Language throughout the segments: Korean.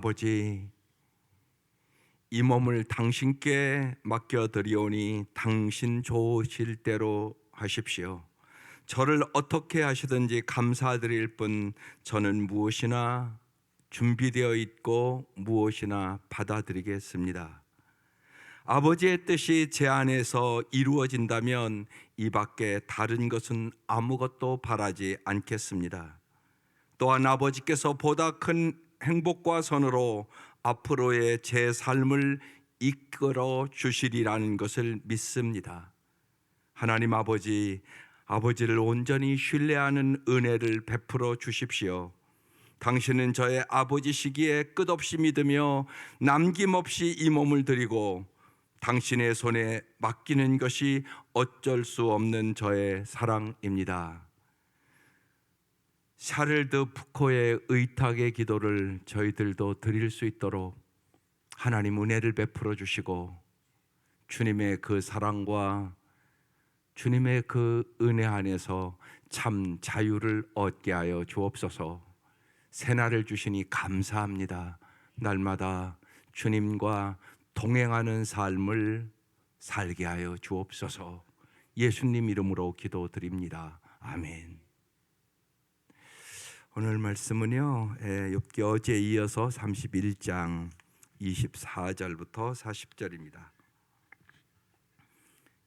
아버지, 이 몸을 당신께 맡겨드리오니 당신 좋으실 대로 하십시오. 저를 어떻게 하시든지 감사드릴 뿐 저는 무엇이나 준비되어 있고 무엇이나 받아들이겠습니다. 아버지의 뜻이 제 안에서 이루어진다면 이 밖에 다른 것은 아무것도 바라지 않겠습니다. 또한 아버지께서 보다 큰 행복과 선으로 앞으로의 제 삶을 이끌어 주시리라는 것을 믿습니다. 하나님 아버지, 아버지를 온전히 신뢰하는 은혜를 베풀어 주십시오. 당신은 저의 아버지시기에 끝없이 믿으며 남김없이 이 몸을 드리고 당신의 손에 맡기는 것이 어쩔 수 없는 저의 사랑입니다. 샤를드 푸코의 의탁의 기도를 저희들도 드릴 수 있도록 하나님 은혜를 베풀어 주시고 주님의 그 사랑과 주님의 그 은혜 안에서 참 자유를 얻게 하여 주옵소서. 새날을 주시니 감사합니다. 날마다 주님과 동행하는 삶을 살게 하여 주옵소서. 예수님 이름으로 기도드립니다. 아멘. 오늘 말씀은요, 욥기 어제 이어서 31장 24절부터 40절입니다.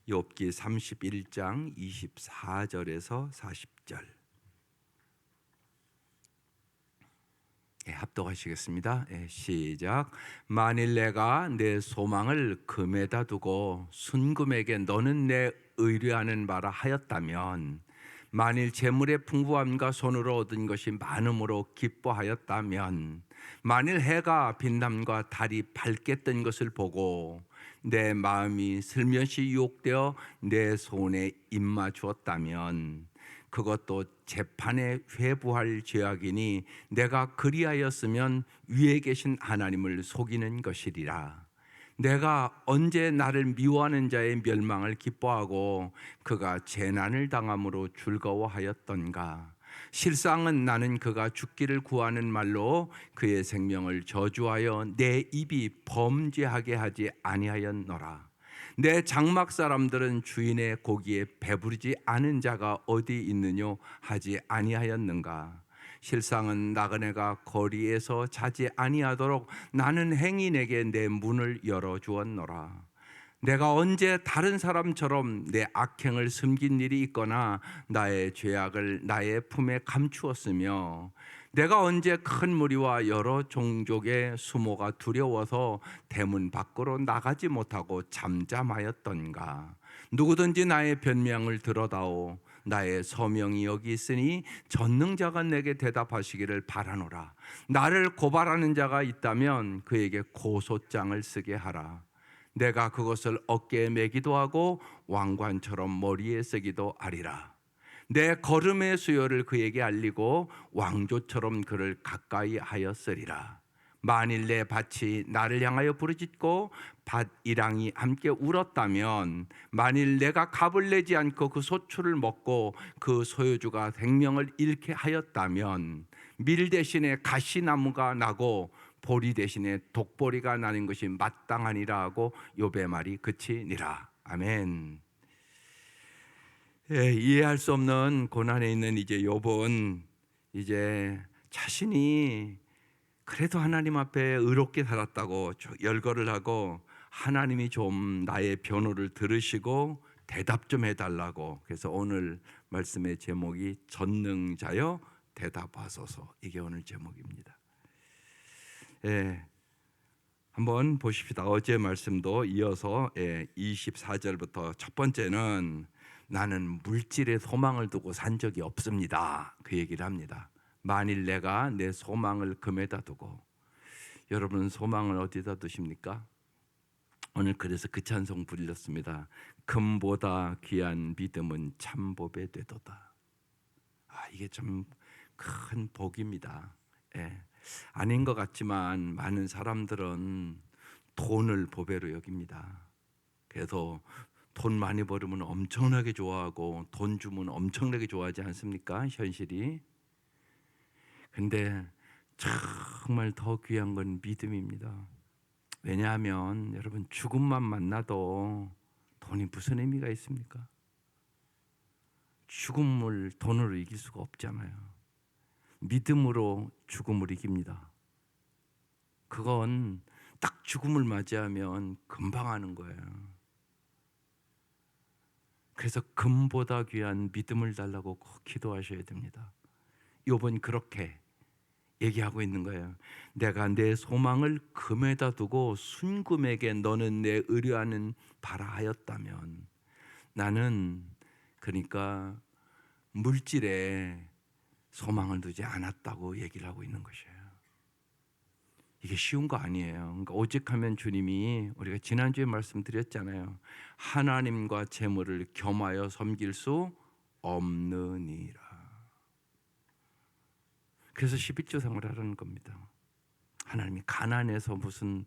욥기 31장 24절에서 40절. 합독하시겠습니다. 시작. 만일 내가 내 소망을 금에다 두고 순금에게 너는 내 의뢰하는 바라 하였다면, 만일 재물의 풍부함과 손으로 얻은 것이 많음으로 기뻐하였다면, 만일 해가 빛남과 달이 밝게 뜬 것을 보고 내 마음이 슬며시 유혹되어 내 손에 입맞추었다면, 그것도 재판에 회부할 죄악이니 내가 그리하였으면 위에 계신 하나님을 속이는 것이리라. 내가 언제 나를 미워하는 자의 멸망을 기뻐하고 그가 재난을 당함으로 즐거워하였던가. 실상은 나는 그가 죽기를 구하는 말로 그의 생명을 저주하여 내 입이 범죄하게 하지 아니하였노라. 내 장막 사람들은 주인의 고기에 배부르지 않은 자가 어디 있느뇨 하지 아니하였는가. 실상은 나그네가 거리에서 자지 아니하도록 나는 행인에게 내 문을 열어주었노라. 내가 언제 다른 사람처럼 내 악행을 숨긴 일이 있거나 나의 죄악을 나의 품에 감추었으며, 내가 언제 큰 무리와 여러 종족의 수모가 두려워서 대문 밖으로 나가지 못하고 잠잠하였던가. 누구든지 나의 변명을 들어다오. 나의 서명이 여기 있으니 전능자가 내게 대답하시기를 바라노라. 나를 고발하는 자가 있다면 그에게 고소장을 쓰게 하라. 내가 그것을 어깨에 매기도 하고 왕관처럼 머리에 쓰기도 하리라. 내 걸음의 수요를 그에게 알리고 왕조처럼 그를 가까이 하였으리라. 만일 내 밭이 나를 향하여 부르짖고 밭 이랑이 함께 울었다면, 만일 내가 값을 내지 않고 그 소출을 먹고 그 소유주가 생명을 잃게 하였다면, 밀 대신에 가시나무가 나고 보리 대신에 독보리가 나는 것이 마땅하니라 하고 욥의 말이 그치니라. 아멘. 이해할 수 없는 고난에 있는 이제 욥은 이제 자신이 그래도 하나님 앞에 의롭게 살았다고 열거를 하고, 하나님이 좀 나의 변호를 들으시고 대답 좀 해달라고. 그래서 오늘 말씀의 제목이 전능자여 대답하소서. 이게 오늘 제목입니다. 한번 보십시다. 어제 말씀도 이어서 24절부터 첫 번째는 나는 물질에 소망을 두고 산 적이 없습니다. 그 얘기를 합니다. 만일 내가 내 소망을 금에다 두고. 여러분은 소망을 어디다 두십니까? 오늘 그래서 그 찬송 불렸습니다. 금보다 귀한 믿음은 참복의 되도다. 이게 참 큰 복입니다. 아닌 것 같지만 많은 사람들은 돈을 보배로 여깁니다. 그래서 돈 많이 벌으면 엄청나게 좋아하고 돈 주면 엄청나게 좋아하지 않습니까? 현실이. 근데 정말 더 귀한 건 믿음입니다. 왜냐하면 여러분, 죽음만 만나도 돈이 무슨 의미가 있습니까? 죽음을 돈으로 이길 수가 없잖아요. 믿음으로 죽음을 이깁니다. 그건 딱 죽음을 맞이하면 금방 하는 거예요. 그래서 금보다 귀한 믿음을 달라고 꼭 기도하셔야 됩니다. 욥은 그렇게 얘기하고 있는 거예요. 내가 내 소망을 금에다 두고 순금에게 너는 내 의뢰하는 바라 하였다면, 나는 그러니까 물질에 소망을 두지 않았다고 얘기를 하고 있는 것이에요. 이게 쉬운 거 아니에요. 그러니까 오직하면 주님이, 우리가 지난주에 말씀드렸잖아요. 하나님과 재물을 겸하여 섬길 수 없느니라. 그래서 11조 생활을 하라는 겁니다. 하나님이 가난해서 무슨,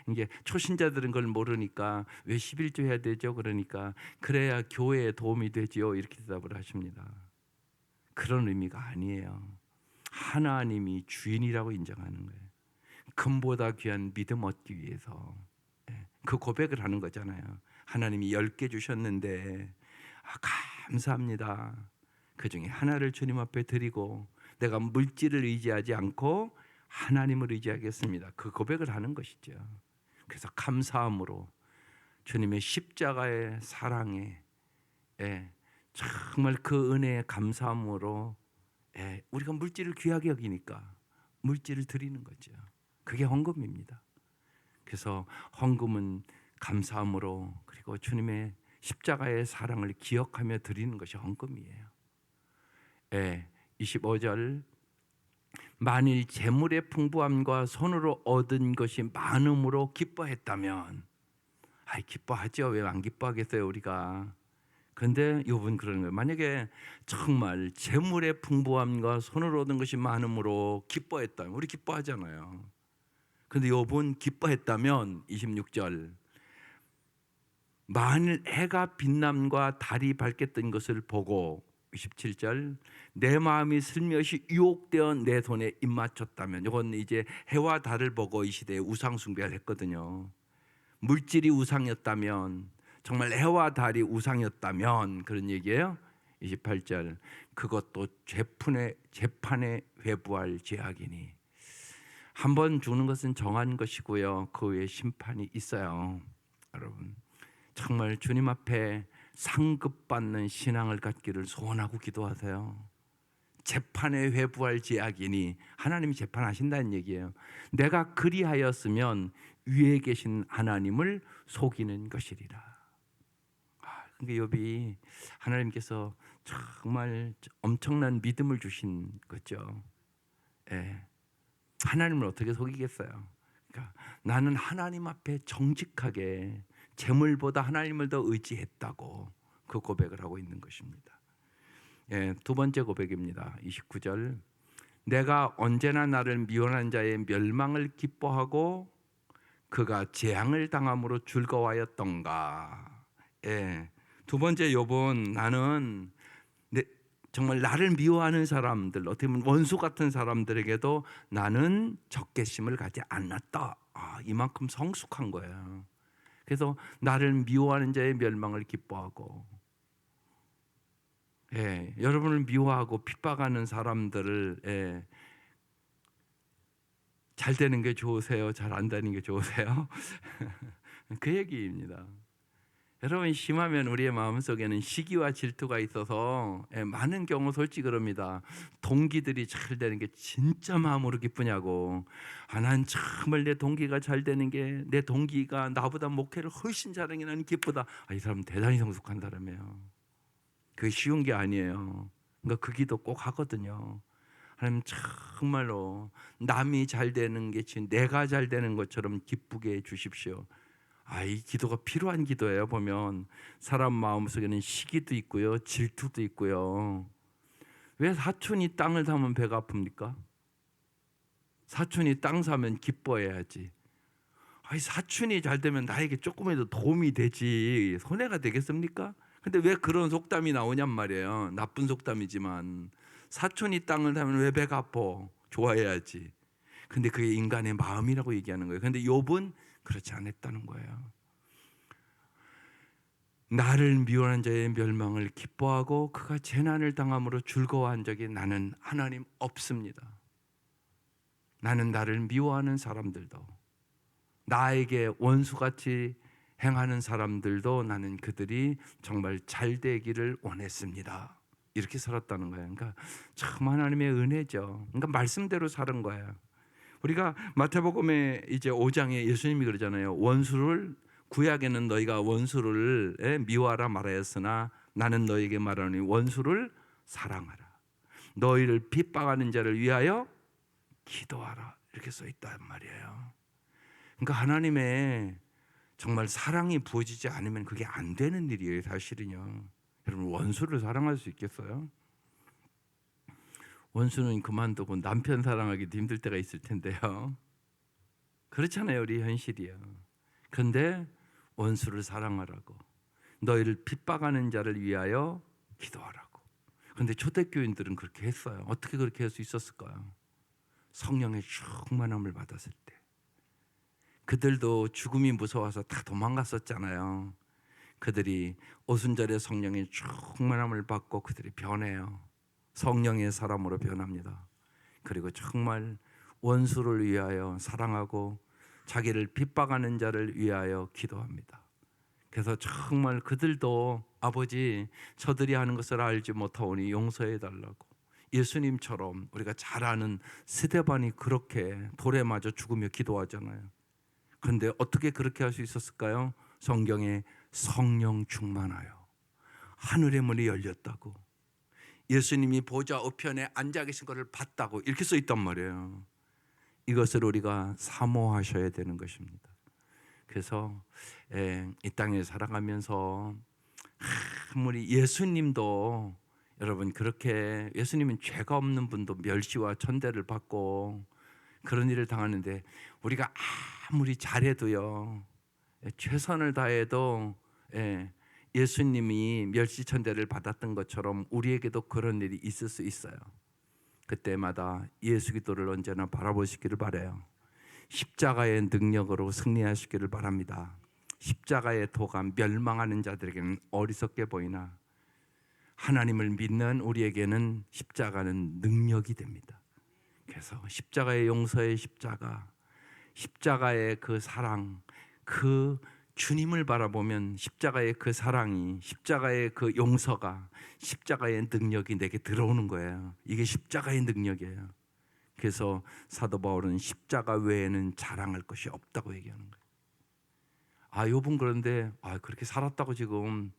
이게 초신자들은 그걸 모르니까 왜 11조 해야 되죠? 그러니까 그래야 교회에 도움이 되지요, 이렇게 대답을 하십니다. 그런 의미가 아니에요. 하나님이 주인이라고 인정하는 거예요. 금보다 귀한 믿음 얻기 위해서 그 고백을 하는 거잖아요. 하나님이 10개 주셨는데 감사합니다. 그 중에 하나를 주님 앞에 드리고 내가 물질을 의지하지 않고 하나님을 의지하겠습니다. 그 고백을 하는 것이죠. 그래서 감사함으로 주님의 십자가의 사랑에, 정말 그 은혜에 감사함으로, 우리가 물질을 귀하게 여기니까 물질을 드리는 거죠. 그게 헌금입니다. 그래서 헌금은 감사함으로, 그리고 주님의 십자가의 사랑을 기억하며 드리는 것이 헌금이에요. 25절, 만일 재물의 풍부함과 손으로 얻은 것이 많음으로 기뻐했다면, 기뻐하죠. 왜 안 기뻐하겠어요, 우리가. 그런데 욥은 그러는 거예요. 만약에 정말 재물의 풍부함과 손으로 얻은 것이 많음으로 기뻐했다면, 우리 기뻐하잖아요. 그런데 욥은 기뻐했다면, 26절, 만일 해가 빛남과 달이 밝게 뜬 것을 보고, 27절, 내 마음이 슬며시 유혹되어 내 손에 입맞췄다면, 이건 이제 해와 달을 보고 이 시대에 우상 숭배를 했거든요. 물질이 우상이었다면, 정말 해와 달이 우상이었다면, 그런 얘기예요. 28절, 그것도 재판에 회부할 죄악이니. 한번 죽는 것은 정한 것이고요, 그 외에 심판이 있어요. 여러분, 정말 주님 앞에 상급받는 신앙을 갖기를 소원하고 기도하세요. 재판에 회부할 죄악이니, 하나님이 재판하신다는 얘기예요. 내가 그리하였으면 위에 계신 하나님을 속이는 것이리라. 그러니까 욥이 하나님께서 정말 엄청난 믿음을 주신 거죠. 하나님을 어떻게 속이겠어요? 그러니까 나는 하나님 앞에 정직하게 재물보다 하나님을 더 의지했다고 그 고백을 하고 있는 것입니다. 두 번째 고백입니다. 29절, 내가 언제나 나를 미워하는 자의 멸망을 기뻐하고 그가 재앙을 당함으로 즐거워하였던가. 두 번째 욥은, 나는 정말 나를 미워하는 사람들, 어떻게 보면 원수 같은 사람들에게도 나는 적개심을 가지 않았다. 이만큼 성숙한 거예요. 그래서 나를 미워하는 자의 멸망을 기뻐하고, 여러분을 미워하고 핍박하는 사람들을, 잘 되는 게 좋으세요? 잘 안 되는 게 좋으세요? 그 얘기입니다. 여러분, 심하면 우리의 마음속에는 시기와 질투가 있어서 많은 경우 솔직히 그럽니다. 동기들이 잘 되는 게 진짜 마음으로 기쁘냐고. 난 정말 내 동기가 잘 되는 게, 내 동기가 나보다 목회를 훨씬 잘하는 게 나는 기쁘다. 이 사람은 대단히 성숙한 사람이에요. 그게 쉬운 게 아니에요. 그러니까 그 기도 꼭 하거든요. 하나님, 정말로 남이 잘 되는 게 내가 잘 되는 것처럼 기쁘게 해주십시오. 이 기도가 필요한 기도예요. 보면 사람 마음속에는 시기도 있고요, 질투도 있고요. 왜 사촌이 땅을 사면 배가 아픕니까? 사촌이 땅 사면 기뻐해야지. 사촌이 잘 되면 나에게 조금이라도 도움이 되지 손해가 되겠습니까? 근데 왜 그런 속담이 나오냔 말이에요. 나쁜 속담이지만, 사촌이 땅을 사면 왜 배가 아파? 좋아해야지. 근데 그게 인간의 마음이라고 얘기하는 거예요. 근데 욥은 그렇지 않았다는 거예요. 나를 미워하는 자의 멸망을 기뻐하고 그가 재난을 당함으로 즐거워한 적이 나는 하나님 없습니다. 나는 나를 미워하는 사람들도, 나에게 원수같이 행하는 사람들도 나는 그들이 정말 잘 되기를 원했습니다. 이렇게 살았다는 거예요. 그러니까 참 하나님의 은혜죠. 그러니까 말씀대로 사는 거예요. 우리가 마태복음에 이제 5장에 예수님이 그러잖아요. 원수를, 구약에는 너희가 원수를 미워하라 말하였으나 나는 너희에게 말하노니 원수를 사랑하라. 너희를 핍박하는 자를 위하여 기도하라. 이렇게 써 있단 말이에요. 그러니까 하나님의 정말 사랑이 부어지지 않으면 그게 안 되는 일이에요, 사실은요. 여러분, 원수를 사랑할 수 있겠어요? 원수는 그만두고 남편 사랑하기도 힘들 때가 있을 텐데요. 그렇잖아요, 우리 현실이요. 그런데 원수를 사랑하라고, 너희를 핍박하는 자를 위하여 기도하라고. 그런데 초대교인들은 그렇게 했어요. 어떻게 그렇게 할 수 있었을까요? 성령의 충만함을 받았을 때. 그들도 죽음이 무서워서 다 도망갔었잖아요. 그들이 오순절에 성령의 충만함을 받고 그들이 변해요. 성령의 사람으로 변합니다. 그리고 정말 원수를 위하여 사랑하고 자기를 핍박하는 자를 위하여 기도합니다. 그래서 정말 그들도 아버지, 저들이 하는 것을 알지 못하오니 용서해 달라고, 예수님처럼 우리가 잘 아는 스데반이 그렇게 돌에 맞아 죽으며 기도하잖아요. 그런데 어떻게 그렇게 할 수 있었을까요? 성경에 성령 충만하여 하늘의 문이 열렸다고, 예수님이 보좌 우편에 앉아 계신 것을 봤다고 이렇게 써 있단 말이에요. 이것을 우리가 사모하셔야 되는 것입니다. 그래서 이 땅에 살아가면서 아무리 예수님도, 여러분, 그렇게 예수님은 죄가 없는 분도 멸시와 천대를 받고 그런 일을 당하는데, 우리가 아무리 잘해도요, 최선을 다해도 예수님이 멸시천대를 받았던 것처럼 우리에게도 그런 일이 있을 수 있어요. 그때마다 예수 그리스도를 언제나 바라보시기를 바라요. 십자가의 능력으로 승리하시기를 바랍니다. 십자가의 도가 멸망하는 자들에게는 어리석게 보이나 하나님을 믿는 우리에게는 십자가는 능력이 됩니다. 그래서 십자가의 용서의 십자가, 십자가의 그 사랑, 그 주님을 바라보면 십자가의 그 사랑이, 십자가의 그 용서가, 십자가의 능력이 내게 들어오는 거예요. 이게 십자가의 능력이에요. 그래서 사도 바울은 십자가 외에는 자랑할 것이 없다고 얘기하는 거예요. 욥은 그런데 그렇게 살았다고 지금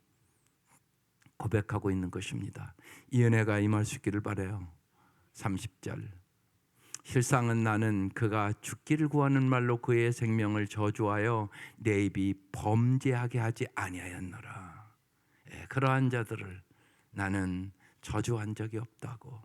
고백하고 있는 것입니다. 이 은혜가 임할 수 있기를 바라요. 30절, 실상은 나는 그가 죽기를 구하는 말로 그의 생명을 저주하여 내 입이 범죄하게 하지 아니하였노라. 그러한 자들을 나는 저주한 적이 없다고.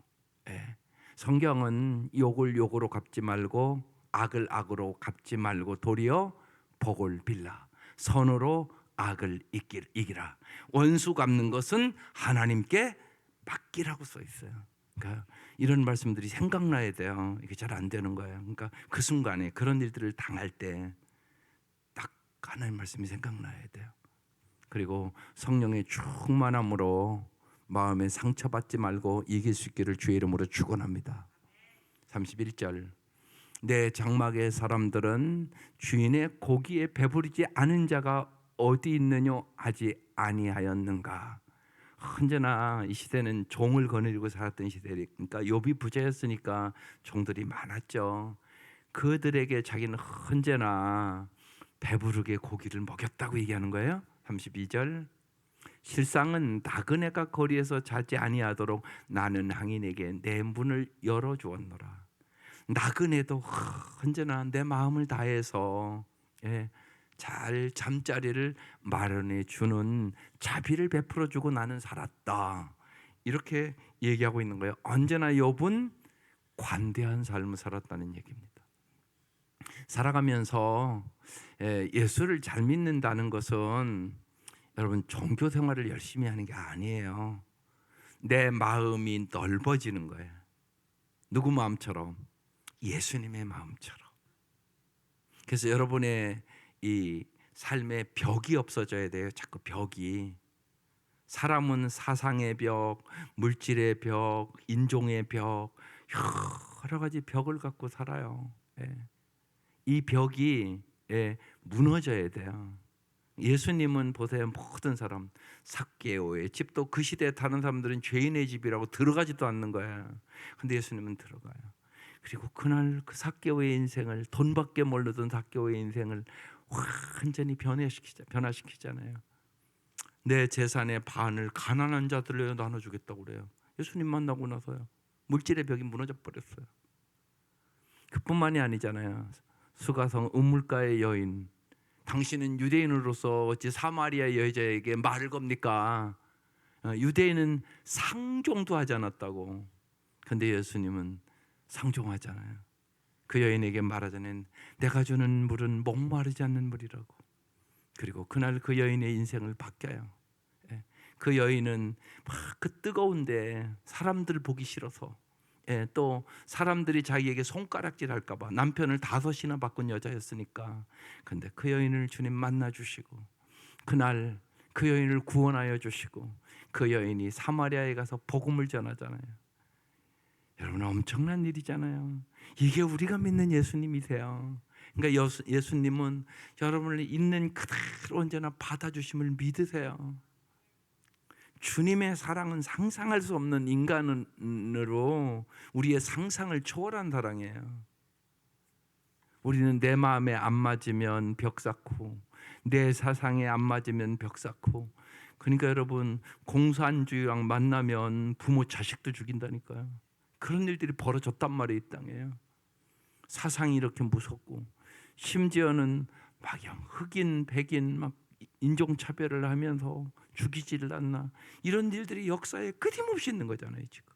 성경은 욕을 욕으로 갚지 말고 악을 악으로 갚지 말고 도리어 복을 빌라, 선으로 악을 이기라. 원수 갚는 것은 하나님께 맡기라고 써 있어요. 그러니까 이런 말씀들이 생각나야 돼요. 이게 잘 안 되는 거예요. 그러니까 그 순간에 그런 일들을 당할 때 딱 하나님 말씀이 생각나야 돼요. 그리고 성령의 충만함으로 마음에 상처받지 말고 이길 수 있기를 주의 이름으로 축원합니다. 31절, 내 장막의 사람들은 주인의 고기에 배부르지 않은 자가 어디 있느냐 하지 아니하였는가. 언제나 이 시대는 종을 거느리고 살았던 시대니까, 욥이 부자였으니까 종들이 많았죠. 그들에게 자기는 언제나 배부르게 고기를 먹였다고 얘기하는 거예요. 32절, 실상은 나그네가 거리에서 자지 아니하도록 나는 항인에게 내 문을 열어주었노라. 나그네도 언제나 내 마음을 다해서 잘 잠자리를 마련해 주는 자비를 베풀어 주고 나는 살았다. 이렇게 얘기하고 있는 거예요. 언제나 욥은 관대한 삶을 살았다는 얘기입니다. 살아가면서 예수를 잘 믿는다는 것은 여러분 종교 생활을 열심히 하는 게 아니에요. 내 마음이 넓어지는 거예요. 누구 마음처럼? 예수님의 마음처럼. 그래서 여러분의 이 삶에 벽이 없어져야 돼요. 자꾸 벽이. 사람은 사상의 벽, 물질의 벽, 인종의 벽, 여러 가지 벽을 갖고 살아요. 예. 이 벽이 무너져야 돼요. 예수님은 보세요. 모든 사람, 삭개오의 집도 그 시대에 다른 사람들은 죄인의 집이라고 들어가지도 않는 거예요. 근데 예수님은 들어가요. 그리고 그날 그 삭개오의 인생을, 돈밖에 모르던 삭개오의 인생을 완전히 변화시키잖아요. 내 재산의 반을 가난한 자들에게 나눠주겠다고 그래요. 예수님 만나고 나서요. 물질의 벽이 무너져 버렸어요. 그뿐만이 아니잖아요. 수가성 우물가의 여인, 당신은 유대인으로서 어찌 사마리아 여자에게 말을 겁니까? 유대인은 상종도 하지 않았다고. 근데 예수님은 상종하잖아요. 그 여인에게 말하자면 내가 주는 물은 목마르지 않는 물이라고. 그리고 그날 그 여인의 인생을 바뀌어요. 그 여인은 막 그 뜨거운데 사람들 보기 싫어서, 또 사람들이 자기에게 손가락질 할까봐 남편을 5이나 바꾼 여자였으니까. 근데 그 여인을 주님 만나 주시고 그날 그 여인을 구원하여 주시고 그 여인이 사마리아에 가서 복음을 전하잖아요. 여러분, 엄청난 일이잖아요. 이게 우리가 믿는 예수님이세요. 그러니까 예수님은 여러분을 있는 그대로 언제나 받아주심을 믿으세요. 주님의 사랑은 상상할 수 없는 인간으로 우리의 상상을 초월한 사랑이에요. 우리는 내 마음에 안 맞으면 벽 쌓고 내 사상에 안 맞으면 벽 쌓고. 그러니까 여러분, 공산주의랑 만나면 부모 자식도 죽인다니까요. 그런 일들이 벌어졌단 말이에요. 이 땅에요. 사상이 이렇게 무섭고, 심지어는 막 흑인 백인 막 인종차별을 하면서 죽이지를 않나, 이런 일들이 역사에 끊임없이 있는 거잖아요 지금.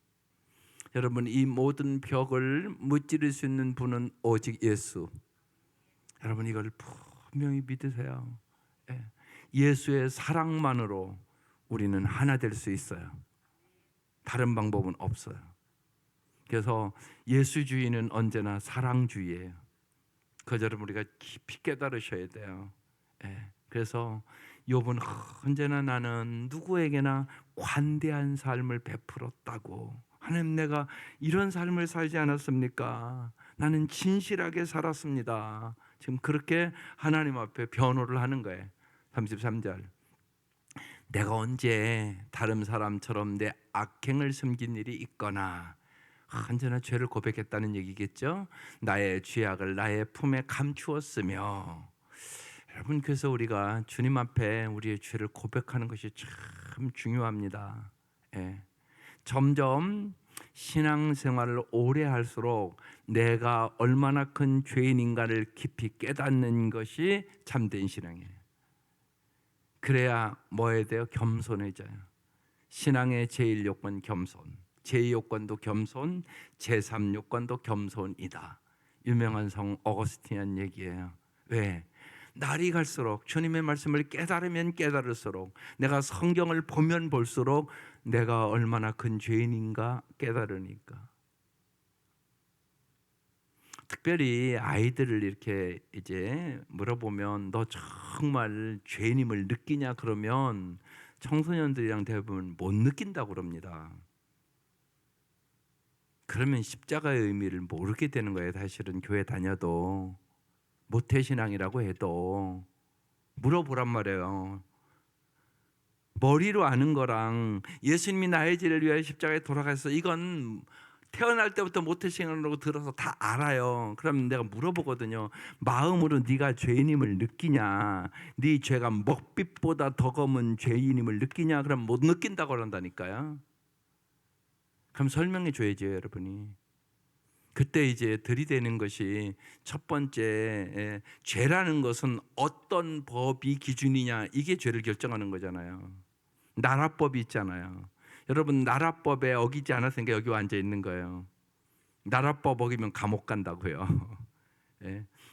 여러분, 이 모든 벽을 무찌를 수 있는 분은 오직 예수. 여러분, 이걸 분명히 믿으세요. 예수의 사랑만으로 우리는 하나 될 수 있어요. 다른 방법은 없어요. 그래서 예수주의는 언제나 사랑주의예요. 그저 여러분, 우리가 깊이 깨달으셔야 돼요. 그래서 욥은 언제나 나는 누구에게나 관대한 삶을 베풀었다고. 하나님, 내가 이런 삶을 살지 않았습니까? 나는 진실하게 살았습니다. 지금 그렇게 하나님 앞에 변호를 하는 거예요. 33절. 내가 언제 다른 사람처럼 내 악행을 숨긴 일이 있거나, 언제나 죄를 고백했다는 얘기겠죠. 나의 죄악을 나의 품에 감추었으며. 여러분, 그래서 우리가 주님 앞에 우리의 죄를 고백하는 것이 참 중요합니다. 점점 신앙생활을 오래 할수록 내가 얼마나 큰 죄인인가를 깊이 깨닫는 것이 참된 신앙이에요. 그래야 뭐에 대해 겸손해져요. 신앙의 제일 요건 겸손, 제2요건도 겸손, 제3요건도 겸손이다. 유명한 성 어거스틴한 얘기예요. 왜? 날이 갈수록 주님의 말씀을 깨달으면 깨달을수록, 내가 성경을 보면 볼수록 내가 얼마나 큰 죄인인가 깨달으니까. 특별히 아이들을 이렇게 이제 물어보면 너 정말 죄인임을 느끼냐 그러면 청소년들이랑 대부분 못 느낀다고 그럽니다. 그러면 십자가의 의미를 모르게 되는 거예요. 사실은 교회 다녀도, 모태신앙이라고 해도 물어보란 말이에요. 머리로 아는 거랑 예수님이 나의 죄를 위하여 십자가에 돌아가서, 이건 태어날 때부터 모태신앙으로 들어서 다 알아요. 그럼 내가 물어보거든요. 마음으로 네가 죄인임을 느끼냐? 네 죄가 먹빛보다 더 검은 죄인임을 느끼냐? 그럼 못 느낀다고 한다니까요. 그럼 설명해 줘야죠, 여러분이. 그때 이제 들이대는 것이, 첫 번째, 죄라는 것은 어떤 법이 기준이냐, 이게 죄를 결정하는 거잖아요. 나라법이 있잖아요. 여러분, 나라법에 어기지 않았으니까 여기 앉아 있는 거예요. 나라법 어기면 감옥 간다고요.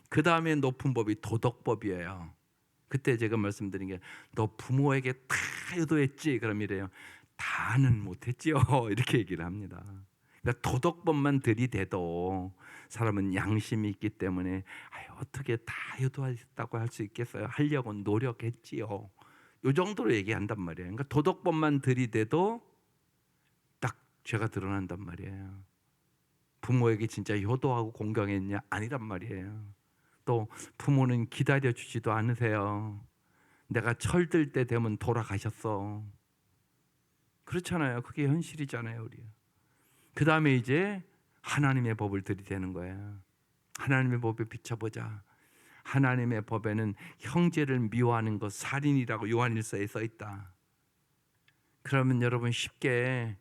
그 다음에 높은 법이 도덕법이에요. 그때 제가 말씀드린 게, 너 부모에게 다 효도했지? 그럼 이래요. 다는 못했지요. 이렇게 얘기를 합니다. 그러니까 도덕법만 들이대도 사람은 양심이 있기 때문에 어떻게 다 효도하셨다고 할 수 있겠어요? 하려고 노력했지요. 요 정도로 얘기한단 말이에요. 그러니까 도덕법만 들이대도 딱 죄가 드러난단 말이에요. 부모에게 진짜 효도하고 공경했냐? 아니란 말이에요. 또 부모는 기다려주지도 않으세요. 내가 철들 때 되면 돌아가셨어. 그렇잖아요. 그게 현실이잖아요, 우리. 그 다음에 이제 하나님의 법을 들이대는 거예요. 하나님의 법에 비춰보자. 하나님의 법에는 형제를 미워하는 것 살인이라고 요한일서에 써 있다. 그러면 여러분 쉽게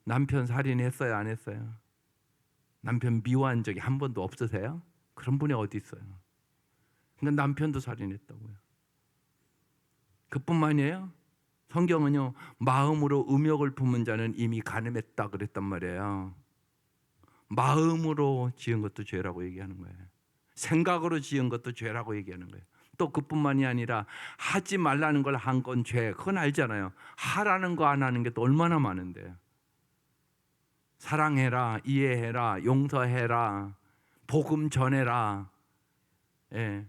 남편 살인했어요, 안 했어요? 남편 미워한 적이 한 번도 없으세요? 그런 분이 어디 있어요? 근데 남편도 살인했다고요. 그뿐만이에요. 성경은요, 마음으로 음욕을 품은 자는 이미 간음했다 그랬단 말이에요. 마음으로 지은 것도 죄라고 얘기하는 거예요. 생각으로 지은 것도 죄라고 얘기하는 거예요. 또 그뿐만이 아니라 하지 말라는 걸 한 건 죄. 그건 알잖아요. 하라는 거 안 하는 게 또 얼마나 많은데. 사랑해라, 이해해라, 용서해라, 복음 전해라. 예.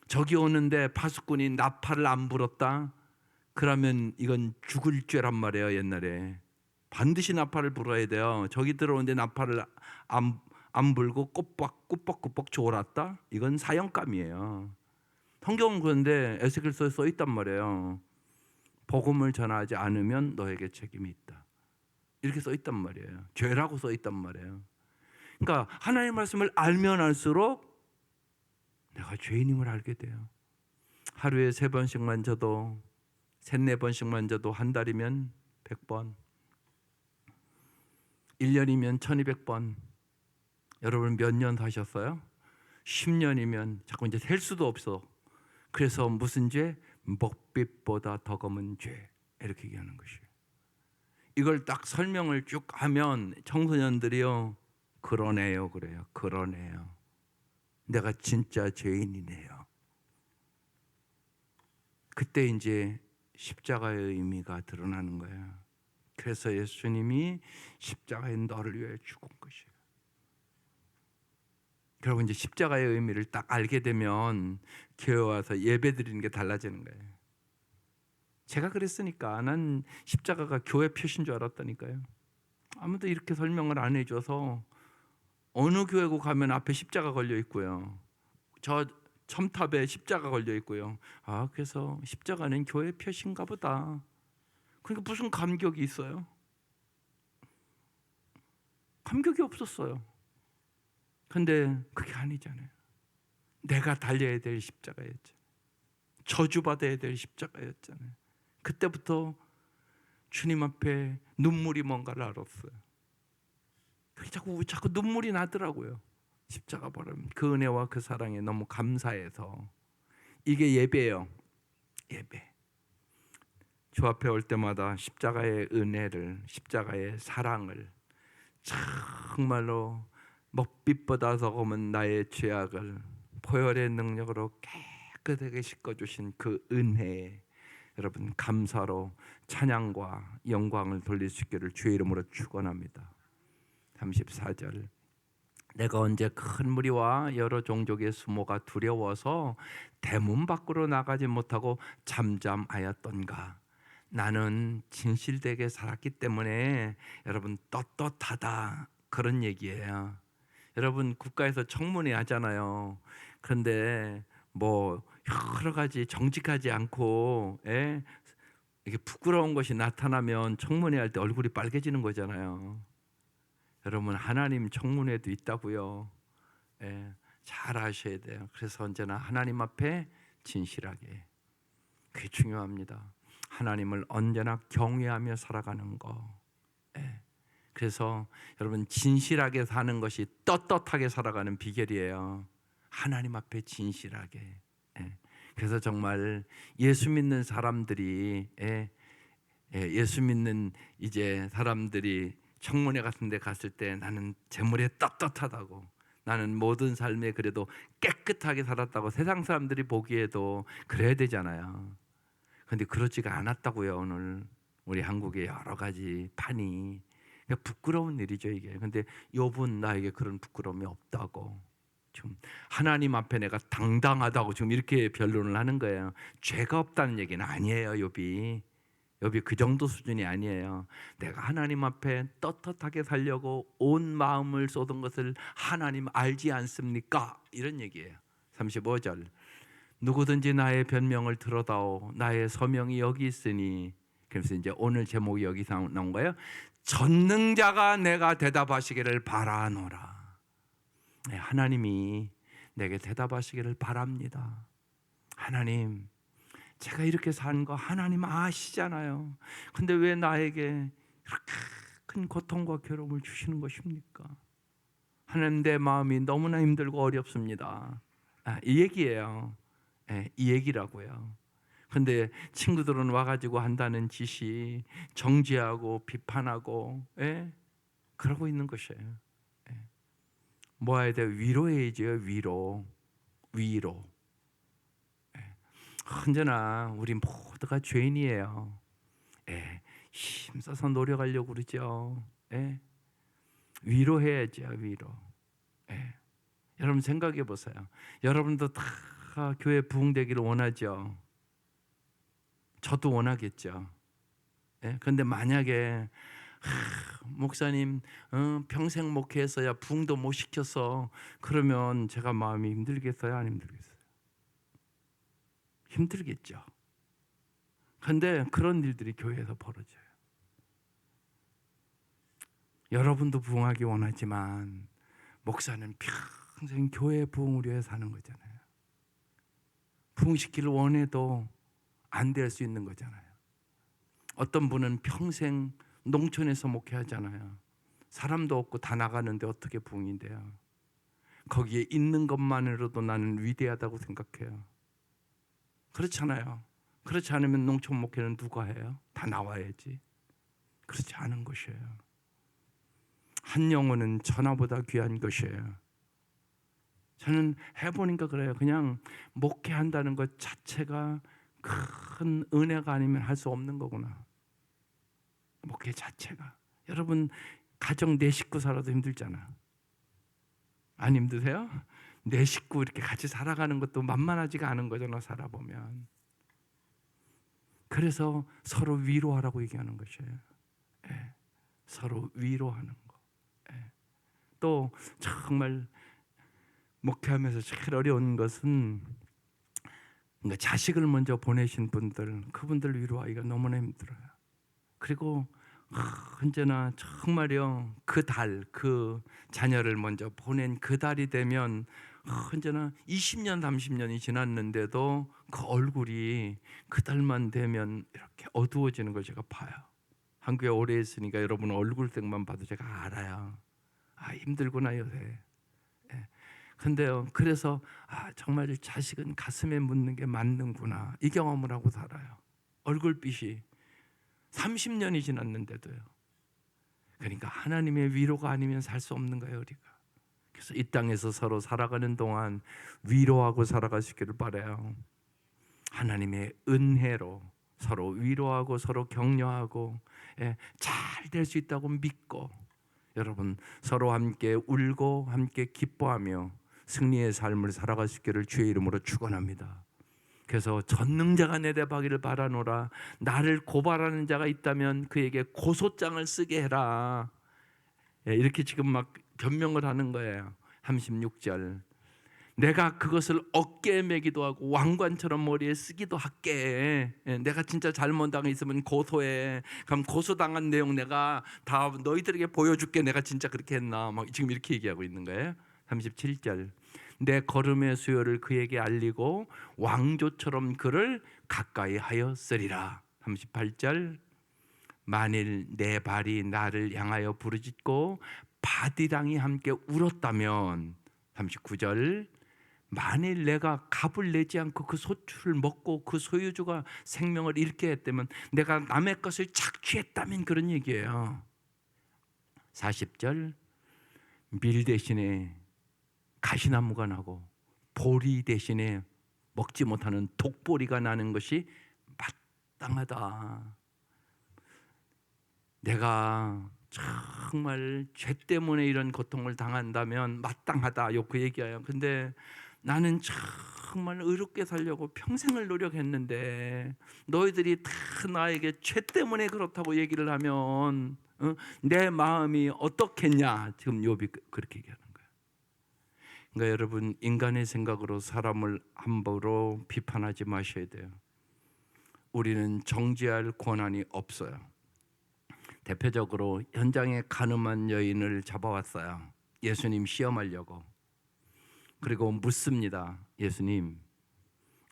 저기 오는데 파수꾼이 나팔을 안 불었다? 그러면 이건 죽을 죄란 말이에요. 옛날에 반드시 나팔을 불어야 돼요. 저기 들어오는데 나팔을 안 불고 꾸벅꾸벅 졸았다? 이건 사형감이에요. 성경은 그런데 에스겔서에 써 있단 말이에요. 복음을 전하지 않으면 너에게 책임이 있다. 이렇게 써 있단 말이에요. 죄라고 써 있단 말이에요. 그러니까 하나님의 말씀을 알면 알수록 내가 죄인임을 알게 돼요. 하루에 3번씩만 져도 3-4번씩만 져도 한 달이면 100번, 1년이면 1200번. 여러분 몇 년 사셨어요? 10년이면 자꾸 이제 셀 수도 없어. 그래서 무슨 죄? 먹빛보다 더 검은 죄. 이렇게 얘기하는 것이에요. 이걸 딱 설명을 쭉 하면 청소년들이요, 그러네요 그래요. 그러네요. 내가 진짜 죄인이네요. 그때 이제 십자가의 의미가 드러나는 거예요. 그래서 예수님이 십자가에 너를 위해 죽은 것이에요. 그리고 이제 십자가의 의미를 딱 알게 되면 교회 와서 예배 드리는 게 달라지는 거예요. 제가 그랬으니까. 난 십자가가 교회 표시인 줄 알았다니까요. 아무도 이렇게 설명을 안 해줘서 어느 교회고 가면 앞에 십자가 걸려 있고요. 저 첨탑에 십자가 걸려 있고요. 아, 그래서 십자가는 교회 표시인가 보다. 그러니까 무슨 감격이 있어요? 감격이 없었어요. 근데 그게 아니잖아요. 내가 달려야 될 십자가였죠. 저주받아야 될 십자가였잖아요. 그때부터 주님 앞에 눈물이 뭔가를 알았어요. 자꾸 눈물이 나더라고요. 십자가 바람, 그 은혜와 그 사랑에 너무 감사해서. 이게 예배예요. 예배. 주 앞에 올 때마다 십자가의 은혜를, 십자가의 사랑을, 정말로 먹빛보다 더 검은 나의 죄악을 보혈의 능력으로 깨끗하게 씻어주신 그 은혜에 여러분 감사로 찬양과 영광을 돌릴 수 있기를 주의 이름으로 축원합니다. 34절, 내가 언제 큰 무리와 여러 종족의 수모가 두려워서 대문 밖으로 나가지 못하고 잠잠하였던가. 나는 진실되게 살았기 때문에 여러분 떳떳하다, 그런 얘기예요. 여러분 국가에서 청문회 하잖아요. 그런데 뭐 여러 가지 정직하지 않고 이게 부끄러운 것이 나타나면 청문회 할 때 얼굴이 빨개지는 거잖아요. 여러분 하나님 청문회도 있다고요. 잘 아셔야 돼요. 그래서 언제나 하나님 앞에 진실하게, 그게 중요합니다. 하나님을 언제나 경외하며 살아가는 거. 그래서 여러분 진실하게 사는 것이 떳떳하게 살아가는 비결이에요. 하나님 앞에 진실하게. 그래서 정말 예수 믿는 사람들이 예수 믿는 이제 사람들이 청문회 같은 데 갔을 때 나는 재물에 떳떳하다고, 나는 모든 삶에 그래도 깨끗하게 살았다고 세상 사람들이 보기에도 그래야 되잖아요. 그런데 그렇지가 않았다고요. 오늘 우리 한국의 여러 가지 판이. 부끄러운 일이죠 이게. 근데 욥은 나에게 그런 부끄러움이 없다고, 지금 하나님 앞에 내가 당당하다고 지금 이렇게 변론을 하는 거예요. 죄가 없다는 얘기는 아니에요. 욥이 그 정도 수준이 아니에요. 내가 하나님 앞에 떳떳하게 살려고 온 마음을 쏟은 것을 하나님 알지 않습니까? 이런 얘기예요. 35절, 누구든지 나의 변명을 들어다오. 나의 서명이 여기 있으니. 그래서 이제 오늘 제목이 여기서 나온 거예요. 전능자가 내가 대답하시기를 바라노라. 네, 하나님이 내게 대답하시기를 바랍니다. 하나님, 제가 이렇게 산 거 하나님 아시잖아요. 근데 왜 나에게 이렇게 큰 고통과 괴로움을 주시는 것입니까? 하나님, 내 마음이 너무나 힘들고 어렵습니다. 이 얘기예요. 이 얘기라고요. 근데 친구들은 와가지고 한다는 짓이 정죄하고 비판하고, 그러고 있는 것이에요. 뭐 해야 돼요? 위로해야죠. 위로. 언제나 우리 모두가 죄인이에요. 힘써서 노력하려고 그러죠. 위로해야죠. 위로. 여러분 생각해 보세요. 여러분도 다 교회 부흥되기를 원하죠. 저도 원하겠죠. 그런데 만약에 목사님 평생 목회했어야 부흥도 못 시켜서, 그러면 제가 마음이 힘들겠어요? 안 힘들겠어요? 힘들겠죠. 그런데 그런 일들이 교회에서 벌어져요. 여러분도 부흥하기 원하지만 목사는 평생 교회 부흥을 위해 사는 거잖아요. 부흥시키를 원해도 안 될 수 있는 거잖아요. 어떤 분은 평생 농촌에서 목회하잖아요. 사람도 없고 다 나가는데 어떻게 부흥이 돼요? 거기에 있는 것만으로도 나는 위대하다고 생각해요. 그렇잖아요. 그렇지 않으면 농촌 목회는 누가 해요? 다 나와야지. 그렇지 않은 것이에요. 한 영혼은 천하보다 귀한 것이에요. 저는 해보니까 그래요. 그냥 목회한다는 것 자체가 큰 은혜가 아니면 할 수 없는 거구나. 목회 자체가. 여러분 가정 내 식구 살아도 힘들잖아. 안 힘드세요? 내 식구 이렇게 같이 살아가는 것도 만만하지가 않은 거잖아, 살아보면. 그래서 서로 위로하라고 얘기하는 것이에요. 서로 위로하는 거. 또 정말 목회하면서 제일 어려운 것은, 그러니까 자식을 먼저 보내신 분들, 그분들 위로하기가 너무나 힘들어요. 그리고 언제나 정말요, 그 자녀를 먼저 보낸 그 달이 되면 언제나 20년 30년이 지났는데도 그 얼굴이 그 달만 되면 이렇게 어두워지는 걸 제가 봐요. 한국에 오래 있으니까 여러분 얼굴색만 봐도 제가 알아요. 힘들구나 요새. 근데요, 그래서 정말 자식은 가슴에 묻는 게 맞는구나, 이 경험을 하고 살아요. 얼굴빛이 30년이 지났는데도요. 그러니까 하나님의 위로가 아니면 살 수 없는 거예요, 우리가. 그래서 이 땅에서 서로 살아가는 동안 위로하고 살아가시기를 바라요. 하나님의 은혜로 서로 위로하고 서로 격려하고 잘 될 수 있다고 믿고, 여러분 서로 함께 울고 함께 기뻐하며 승리의 삶을 살아가시기를 주의 이름으로 축원합니다. 그래서 전능자가 내 대박이를 바라노라. 나를 고발하는 자가 있다면 그에게 고소장을 쓰게 해라. 이렇게 지금 막 변명을 하는 거예요. 36절, 내가 그것을 어깨에 매기도 하고 왕관처럼 머리에 쓰기도 할게. 내가 진짜 잘못당한 있으면 고소해. 그럼 고소당한 내용 내가 다 너희들에게 보여줄게. 내가 진짜 그렇게 했나? 막 지금 이렇게 얘기하고 있는 거예요. 37절, 내 걸음의 수요를 그에게 알리고 왕조처럼 그를 가까이 하였으리라. 38절, 만일 내 발이 나를 향하여 부르짖고 바디랑이 함께 울었다면. 39절, 만일 내가 값을 내지 않고 그 소출을 먹고 그 소유주가 생명을 잃게 했다면, 내가 남의 것을 착취했다면, 그런 얘기예요. 40절, 밀 대신에 가시나무가 나고 보리 대신에 먹지 못하는 독보리가 나는 것이 마땅하다. 내가 정말 죄 때문에 이런 고통을 당한다면 마땅하다, 요 그 얘기예요. 근데 나는 정말 의롭게 살려고 평생을 노력했는데 너희들이 다 나에게 죄 때문에 그렇다고 얘기를 하면 내 마음이 어떻겠냐. 지금 욥이 그렇게 얘기하는 거예요. 그러니까 여러분, 인간의 생각으로 사람을 함부로 비판하지 마셔야 돼요. 우리는 정죄할 권한이 없어요. 대표적으로 현장에 가늠한 여인을 잡아왔어요. 예수님 시험하려고. 그리고 묻습니다. 예수님,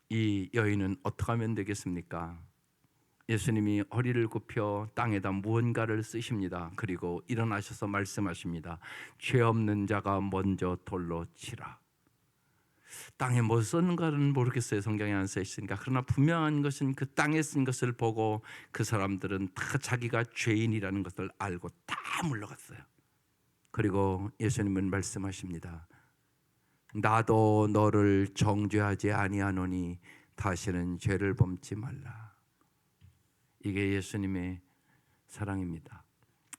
이 여인은 어떻게 하면 되겠습니까? 예수님이 허리를 굽혀 땅에다 무언가를 쓰십니다. 그리고 일어나셔서 말씀하십니다. 죄 없는 자가 먼저 돌로 치라. 땅에 뭐 썼는가는 모르겠어요. 성경에 안 써 있으니까. 그러나 분명한 것은 그 땅에 쓴 것을 보고 그 사람들은 다 자기가 죄인이라는 것을 알고 다 물러갔어요. 그리고 예수님은 말씀하십니다. 나도 너를 정죄하지 아니하노니 다시는 죄를 범치 말라. 이게 예수님의 사랑입니다.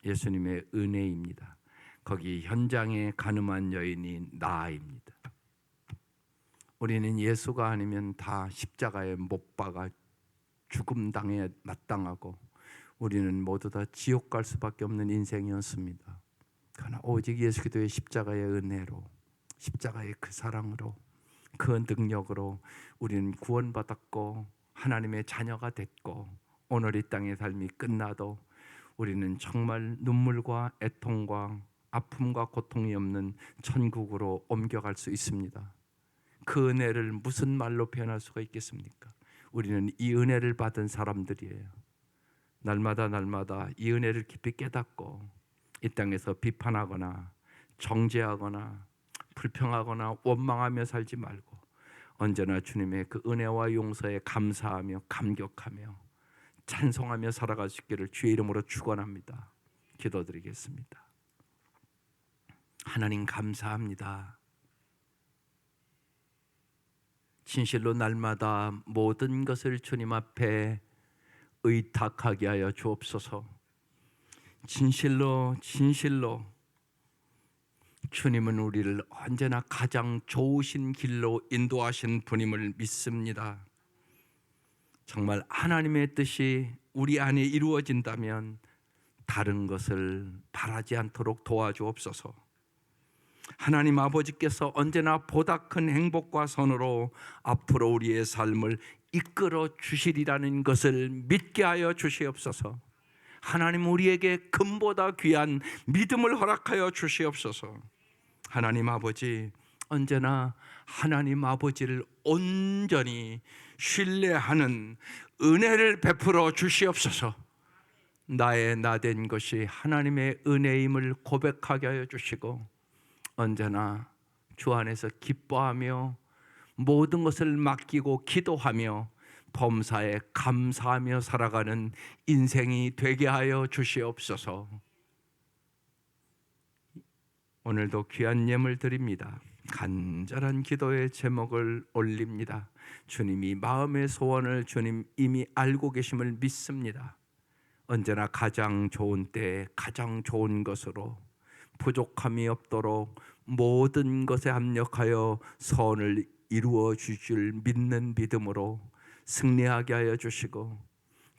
예수님의 은혜입니다. 거기 현장에 가늠한 여인이 나입니다. 우리는 예수가 아니면 다 십자가에 못 박아 죽음 당해 마땅하고 우리는 모두 다 지옥 갈 수밖에 없는 인생이었습니다. 그러나 오직 예수 그리스도의 십자가의 은혜로, 십자가의 그 사랑으로, 그 능력으로 우리는 구원받았고 하나님의 자녀가 됐고 오늘 이 땅의 삶이 끝나도 우리는 정말 눈물과 애통과 아픔과 고통이 없는 천국으로 옮겨갈 수 있습니다. 그 은혜를 무슨 말로 표현할 수가 있겠습니까? 우리는 이 은혜를 받은 사람들이에요. 날마다 이 은혜를 깊이 깨닫고 이 땅에서 비판하거나 정죄하거나 불평하거나 원망하며 살지 말고 언제나 주님의 그 은혜와 용서에 감사하며 감격하며 찬송하며 살아갈 수 있기를 주의 이름으로 축원합니다. 기도드리겠습니다. 하나님 감사합니다. 진실로 날마다 모든 것을 주님 앞에 의탁하게 하여 주옵소서. 진실로 주님은 우리를 언제나 가장 좋으신 길로 인도하신 분임을 믿습니다. 정말 하나님의 뜻이 우리 안에 이루어진다면 다른 것을 바라지 않도록 도와주옵소서. 하나님 아버지께서 언제나 보다 큰 행복과 선으로 앞으로 우리의 삶을 이끌어 주시리라는 것을 믿게 하여 주시옵소서. 하나님 우리에게 금보다 귀한 믿음을 허락하여 주시옵소서. 하나님 아버지, 언제나 하나님 아버지를 온전히 신뢰하는 은혜를 베풀어 주시옵소서. 나의 나된 것이 하나님의 은혜임을 고백하게 하여 주시고 언제나 주 안에서 기뻐하며 모든 것을 맡기고 기도하며 범사에 감사하며 살아가는 인생이 되게 하여 주시옵소서. 오늘도 귀한 예물 드립니다. 간절한 기도의 제목을 올립니다. 주님이 마음의 소원을 주님 이미 알고 계심을 믿습니다. 언제나 가장 좋은 때에 가장 좋은 것으로 부족함이 없도록 모든 것에 합력하여 선을 이루어 주실 믿는 믿음으로 승리하게 하여 주시고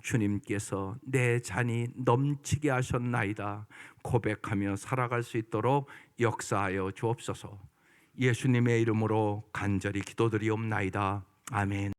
주님께서 내 잔이 넘치게 하셨나이다 고백하며 살아갈 수 있도록 역사하여 주옵소서. 예수님의 이름으로 간절히 기도드리옵나이다. 아멘.